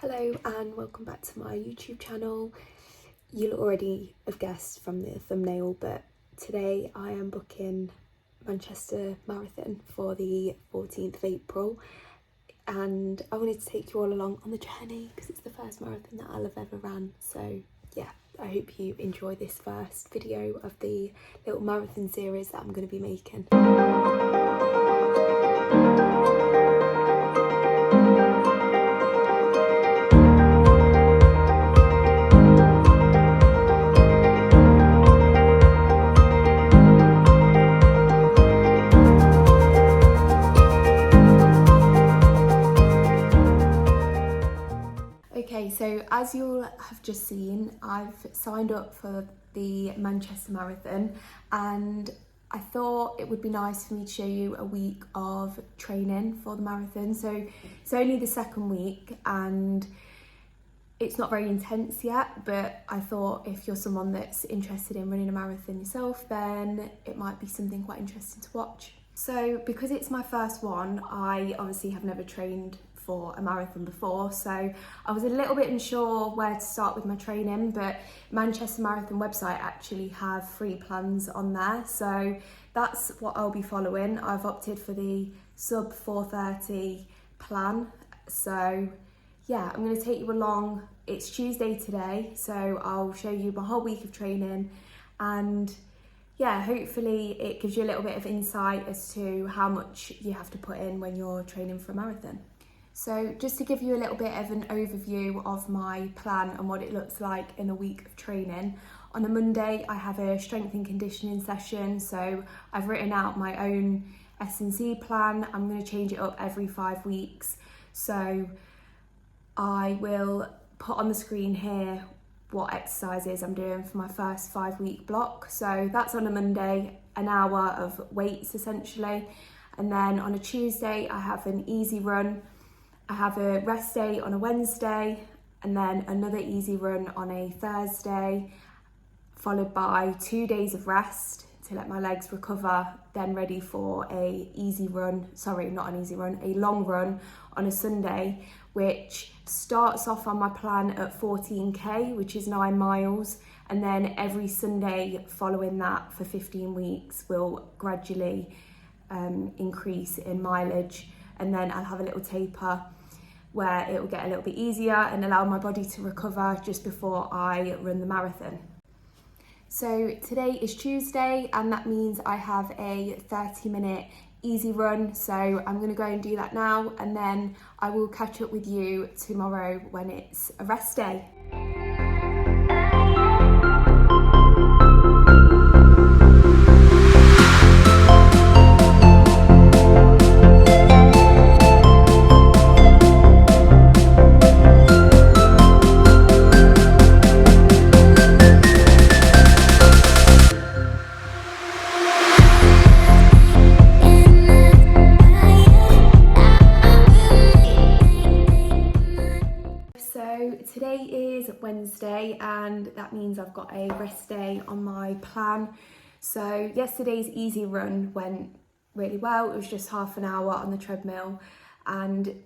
Hello and welcome back to my YouTube channel. You'll already have guessed from the thumbnail, but today I am booking Manchester Marathon for the 14th of April, and I wanted to take you all along on the journey because it's the first marathon that I'll have ever ran. So yeah, I hope you enjoy this first video of the little marathon series that I'm going to be making. Okay, so as you'll have just seen, I've signed up for the Manchester Marathon, and I thought it would be nice for me to show you a week of training for the marathon. So it's only the second week and it's not very intense yet, but I thought if you're someone that's interested in running a marathon yourself, then it might be something quite interesting to watch. So because it's my first one, I obviously have never trained for a marathon before, so I was a little bit unsure where to start with my training, but Manchester Marathon website actually have free plans on there, so that's what I'll be following. I've opted for the sub 4:30 plan, so yeah, I'm going to take you along. It's Tuesday today, so I'll show you my whole week of training, and yeah, hopefully it gives you a little bit of insight as to how much you have to put in when you're training for a marathon. So just to give you a little bit of an overview of my plan and what it looks like in a week of training. On a Monday, I have a strength and conditioning session. So I've written out my own S&C plan. I'm going to change it up every 5 weeks. So I will put on the screen here what exercises I'm doing for my first 5-week block. So that's on a Monday, an hour of weights essentially. And then on a Tuesday, I have an easy run. I have a rest day on a Wednesday, and then another easy run on a Thursday, followed by 2 days of rest to let my legs recover, then ready for a long run on a Sunday, which starts off on my plan at 14k, which is 9 miles, and then every Sunday following that for 15 weeks will gradually increase in mileage, and then I'll have a little taper where it will get a little bit easier and allow my body to recover just before I run the marathon. So today is Tuesday, and that means I have a 30-minute easy run. So I'm going to go and do that now, and then I will catch up with you tomorrow when it's a rest day. Today is Wednesday, and that means I've got a rest day on my plan. So yesterday's easy run went really well. It was just half an hour on the treadmill, and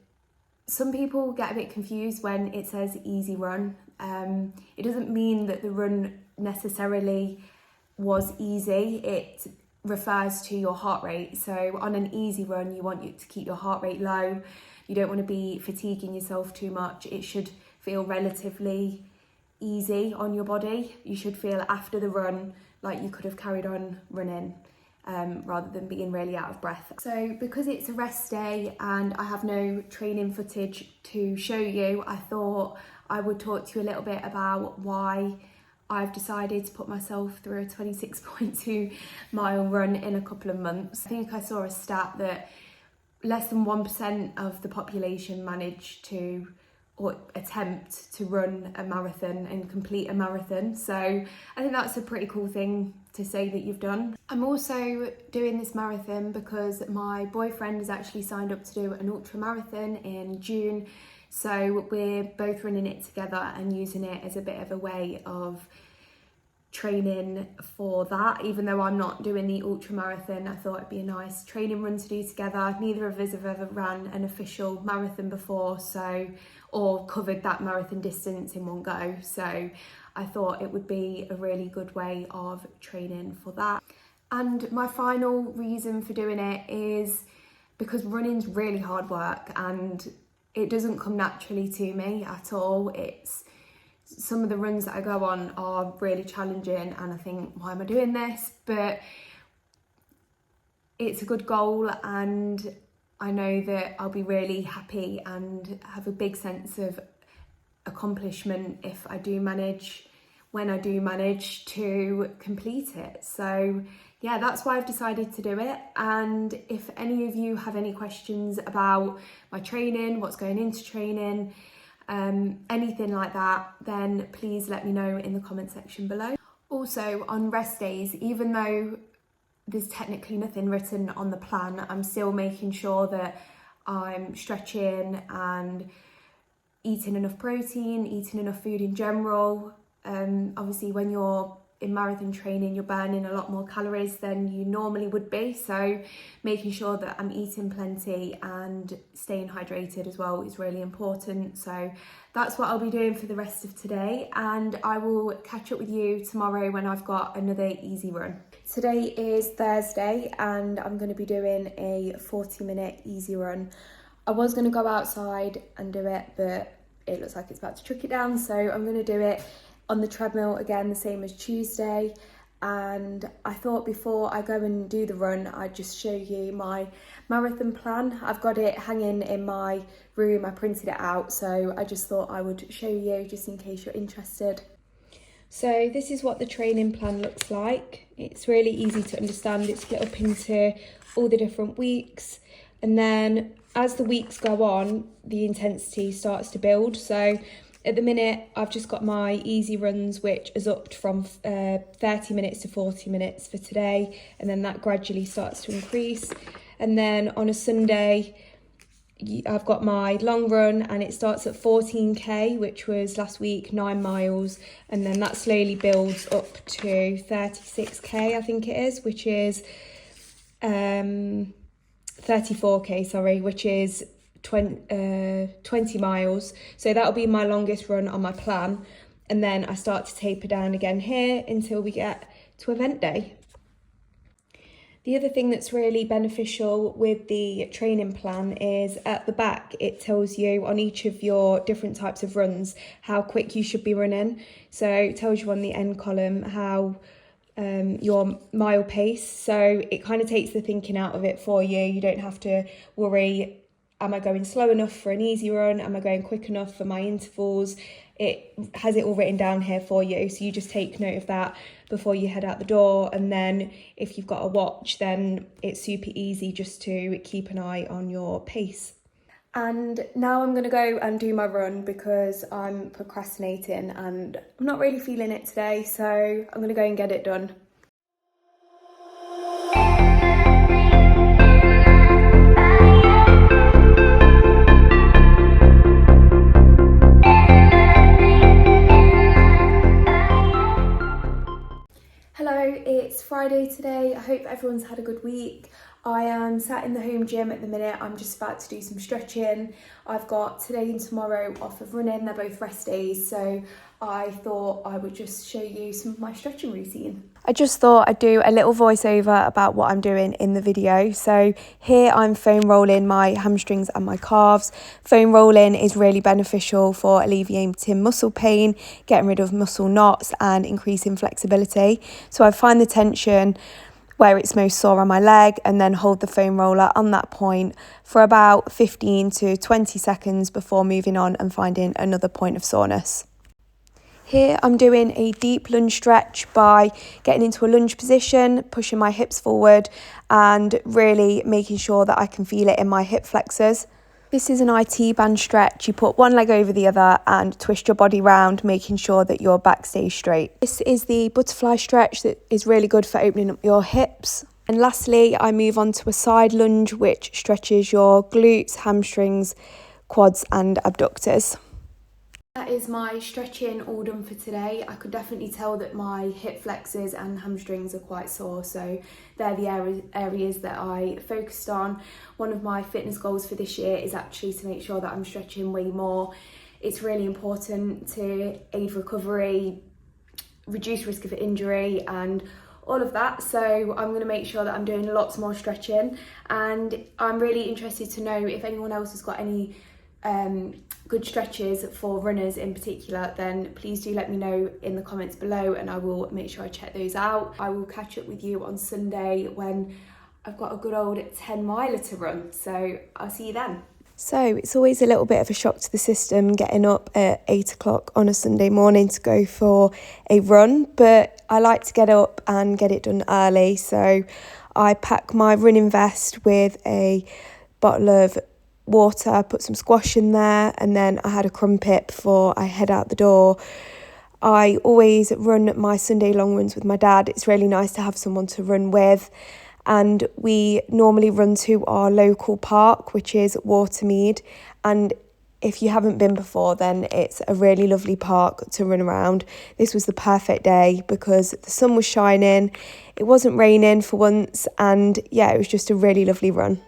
some people get a bit confused when it says easy run. It doesn't mean that the run necessarily was easy. It refers to your heart rate. So on an easy run, you want you to keep your heart rate low. You don't want to be fatiguing yourself too much. It should feel relatively easy on your body. You should feel after the run like you could have carried on running rather than being really out of breath. So because it's a rest day and I have no training footage to show you, I thought I would talk to you a little bit about why I've decided to put myself through a 26.2 mile run in a couple of months. I think I saw a stat that less than 1% of the population managed to or attempt to run a marathon and complete a marathon. So I think that's a pretty cool thing to say that you've done. I'm also doing this marathon because my boyfriend has actually signed up to do an ultra marathon in June. So we're both running it together and using it as a bit of a way of training for that. Even though I'm not doing the ultra marathon, I thought it'd be a nice training run to do together. Neither of us have ever ran an official marathon before, or covered that marathon distance in one go, so I thought it would be a really good way of training for that. And my final reason for doing it is because running's really hard work and it doesn't come naturally to me at all. Some of the runs that I go on are really challenging and I think, why am I doing this? But it's a good goal and I know that I'll be really happy and have a big sense of accomplishment if I do manage, when I do manage to complete it. So yeah, that's why I've decided to do it. And if any of you have any questions about my training, what's going into training, anything like that, then please let me know in the comment section below. Also, on rest days, even though there's technically nothing written on the plan, I'm still making sure that I'm stretching and eating enough protein, eating enough food in general. Obviously when you're in marathon training, you're burning a lot more calories than you normally would be, so making sure that I'm eating plenty and staying hydrated as well is really important. So that's what I'll be doing for the rest of today, and I will catch up with you tomorrow when I've got another easy run. Today is Thursday and I'm going to be doing a 40-minute easy run. I was going to go outside and do it, but it looks like it's about to chuck it down, so I'm going to do it on the treadmill again, the same as Tuesday. And I thought before I go and do the run, I'd just show you my marathon plan. I've got it hanging in my room, I printed it out, so I just thought I would show you just in case you're interested. So this is what the training plan looks like. It's really easy to understand. It's split up into all the different weeks, and then as the weeks go on, the intensity starts to build. So at the minute, I've just got my easy runs, which is upped from 30 minutes to 40 minutes for today. And then that gradually starts to increase. And then on a Sunday, I've got my long run and it starts at 14k, which was last week, 9 miles. And then that slowly builds up to 36k, I think it is, which is 34k, sorry, which is 20 miles. So that'll be my longest run on my plan, and then I start to taper down again here until we get to event day. The other thing that's really beneficial with the training plan is at the back it tells you on each of your different types of runs how quick you should be running. So it tells you on the end column how your mile pace, so it kind of takes the thinking out of it for you. You don't have to worry, am I going slow enough for an easy run? Am I going quick enough for my intervals? It has it all written down here for you. So you just take note of that before you head out the door. And then if you've got a watch, then it's super easy just to keep an eye on your pace. And now I'm going to go and do my run because I'm procrastinating and I'm not really feeling it today. So I'm going to go and get it done. It's Friday today. I hope everyone's had a good week. I am sat in the home gym at the minute. I'm just about to do some stretching. I've got today and tomorrow off of running. They're both rest days, so I thought I would just show you some of my stretching routine. I just thought I'd do a little voiceover about what I'm doing in the video. So here I'm foam rolling my hamstrings and my calves. Foam rolling is really beneficial for alleviating muscle pain, getting rid of muscle knots and increasing flexibility. So I find the tension where it's most sore on my leg and then hold the foam roller on that point for about 15 to 20 seconds before moving on and finding another point of soreness. Here I'm doing a deep lunge stretch by getting into a lunge position, pushing my hips forward and really making sure that I can feel it in my hip flexors. This is an IT band stretch. You put one leg over the other and twist your body round, making sure that your back stays straight. This is the butterfly stretch that is really good for opening up your hips. And lastly, I move on to a side lunge, which stretches your glutes, hamstrings, quads and abductors. That is my stretching all done for today. I could definitely tell that my hip flexors and hamstrings are quite sore, so they're the areas that I focused on. One of my fitness goals for this year is actually to make sure that I'm stretching way more. It's really important to aid recovery, reduce risk of injury and all of that, so I'm going to make sure that I'm doing lots more stretching, and I'm really interested to know if anyone else has got any good stretches for runners in particular. Then please do let me know in the comments below and I will make sure I check those out. I will catch up with you on Sunday when I've got a good old 10 miler to run, so I'll see you then. So it's always a little bit of a shock to the system getting up at 8 o'clock on a Sunday morning to go for a run, but I like to get up and get it done early. So I pack my running vest with a bottle of water, put some squash in there, and then I had a crumpet before I head out the door. I always run my Sunday long runs with my dad. It's really nice to have someone to run with, and we normally run to our local park, which is Watermead, and if you haven't been before, then it's a really lovely park to run around. This was the perfect day because the sun was shining, it wasn't raining for once, and yeah, it was just a really lovely run.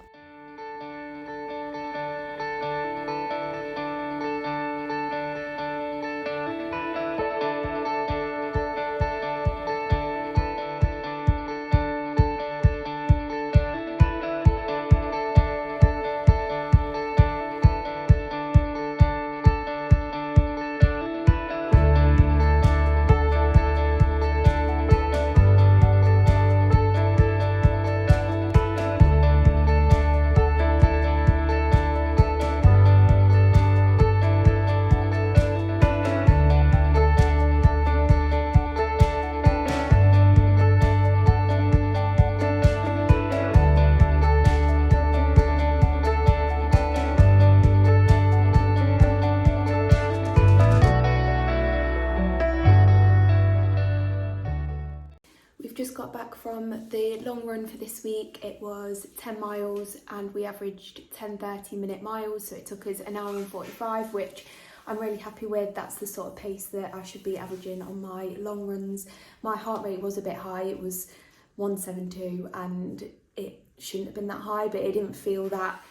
Just got back from the long run for this week. It was 10 miles and we averaged 10 30-minute miles, so it took us an hour and 45, which I'm really happy with. That's the sort of pace that I should be averaging on my long runs. My heart rate was a bit high, it was 172, and it shouldn't have been that high, but it didn't feel that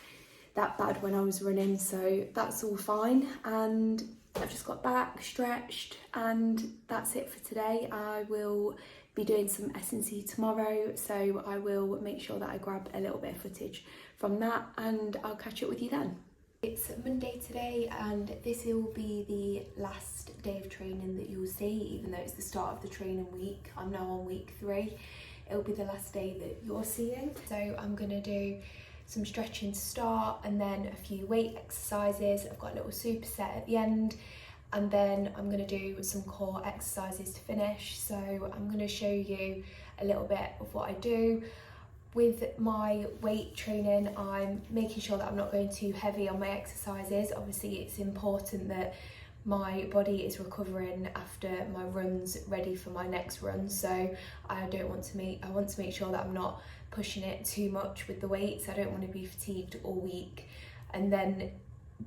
bad when I was running, so that's all fine. And I've just got back, stretched, and that's it for today. I will be doing some S&C tomorrow, so I will make sure that I grab a little bit of footage from that and I'll catch up with you then. It's Monday today and this will be the last day of training that you'll see, even though it's the start of the training week. I'm now on week 3. It'll be the last day that you're seeing. So I'm gonna do some stretching to start and then a few weight exercises. I've got a little superset at the end, and then I'm going to do some core exercises to finish. So I'm going to show you a little bit of what I do. With my weight training, I'm making sure that I'm not going too heavy on my exercises. Obviously, it's important that my body is recovering after my runs, ready for my next run. So I want to make sure that I'm not pushing it too much with the weights. I don't want to be fatigued all week and then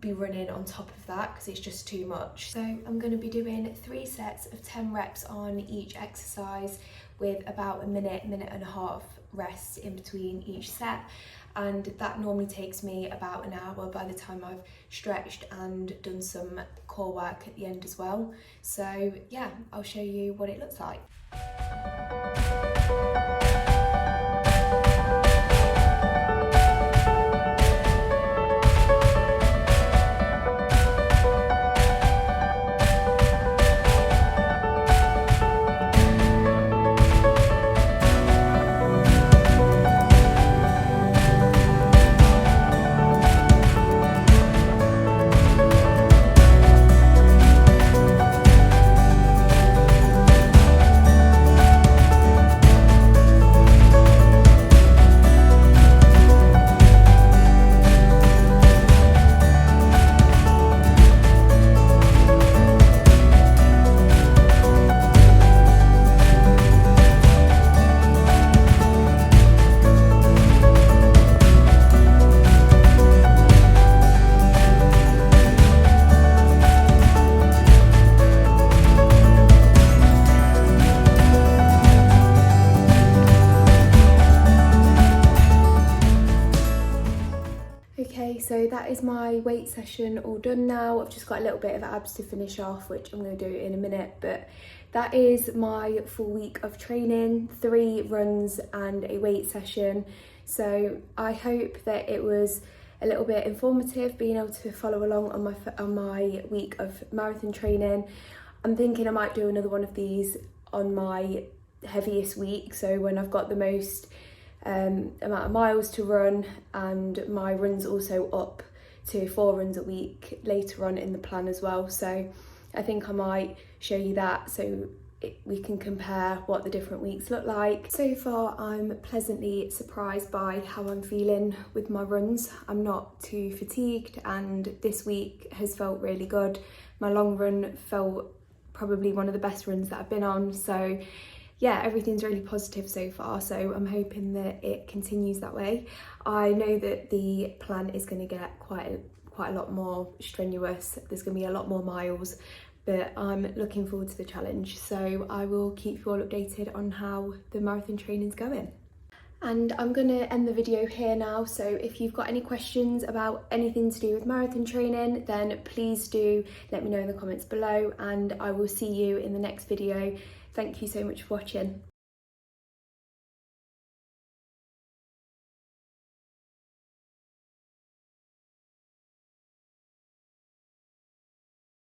be running on top of that because it's just too much. So I'm going to be doing 3 sets of 10 reps on each exercise with about a minute and a half rest in between each set, and that normally takes me about an hour by the time I've stretched and done some core work at the end as well. So yeah, I'll show you what it looks like. that is my weight session all done now. I've just got a little bit of abs to finish off, which I'm going to do in a minute, but that is my full week of training, 3 runs and a weight session. So I hope that it was a little bit informative, being able to follow along on my week of marathon training. I'm thinking I might do another one of these on my heaviest week, so when I've got the most amount of miles to run, and my run's also up to 4 runs a week later on in the plan as well. So I think I might show you that so we can compare what the different weeks look like. So far I'm pleasantly surprised by how I'm feeling with my runs. I'm not too fatigued, and this week has felt really good. My long run felt probably one of the best runs that I've been on, so yeah, everything's really positive so far, so I'm hoping that it continues that way. I know that the plan is going to get quite a lot more strenuous. There's going to be a lot more miles, but I'm looking forward to the challenge, so I will keep you all updated on how the marathon training's going. And I'm going to end the video here now, so if you've got any questions about anything to do with marathon training, then please do let me know in the comments below, and I will see you in the next video. Thank you so much for watching.